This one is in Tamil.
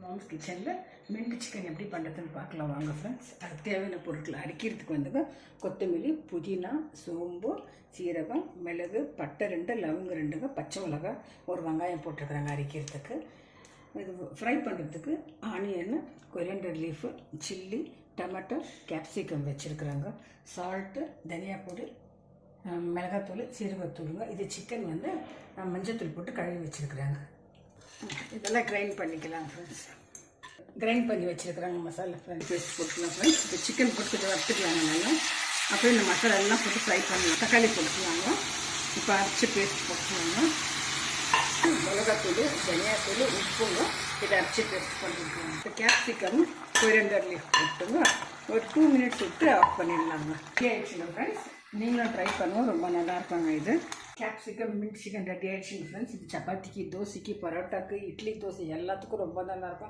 மாம்ஸ் கிச்சனில் மின்ட் சிக்கன் எப்படி பண்ணுறதுன்னு பார்க்கலாம் வாங்க ஃப்ரெண்ட்ஸ். அதுக்கு தேவையான பொருட்கள் அரைக்கிறதுக்கு வந்துங்க கொத்தமல்லி, புதினா, சோம்பு, சீரகம், மிளகு, பட்டை 2, லவங்க 2, பச்சை மிளகாய், ஒரு வெங்காயம் போட்டிருக்குறாங்க அரைக்கிறதுக்கு. இது ஃப்ரை பண்ணுறதுக்கு onion, coriander leaf, chilli, tomato, capsicum வச்சுருக்குறாங்க, சால்ட்டு, தனியா பொடி, மிளகாத்தூள், சீரகத்தூளுங்க. இது சிக்கன் வந்து மஞ்சத்தூள் போட்டு கழுவி வச்சுருக்குறாங்க. இதெல்லாம் கிரைண்ட் பண்ணிக்கலாம் ஃப்ரெண்ட்ஸ். கிரைண்ட் பண்ணி வச்சுருக்குறாங்க மசாலா ஃப்ரெண்ட்ஸ். பேஸ்ட் போட்டுக்கலாம் ஃப்ரெண்ட்ஸ். இப்போ சிக்கன் போட்டு வறுத்துக்கலாங்க நல்லா. அப்புறம் இந்த மசாலா எல்லாம் போட்டு ஃப்ரை பண்ணலாம். தக்காளி போட்டுக்கலாங்க. இப்போ அரைச்சி பேஸ்ட் போட்டுக்கலாங்க. மிளகாத்தூள், தனியாத்தூள், உப்புங்க. இதை அரைச்சி பேஸ்ட் பண்ணிருக்காங்க. இப்போ கேப்சிகம், கொரியண்டர் லீஃப் போட்டுங்க ஒரு 2 மினிட்ஸ் விட்டு ஆஃப் பண்ணிடலாங்க. ரெடி ஆயிடுச்சுங்க ஃப்ரெண்ட்ஸ். நீங்களும் ட்ரை பண்ணுவோம், ரொம்ப நல்லா இருப்பாங்க. இது கேப்சிகம் மின்ட் சிக்கன் ரெடி ஆயிடுச்சுங்க ஃப்ரெண்ட்ஸ். இது சப்பாத்திக்கு, தோசைக்கு, பரோட்டாக்கு, இட்லி, தோசை எல்லாத்துக்கும் ரொம்ப நல்லா இருக்கும்.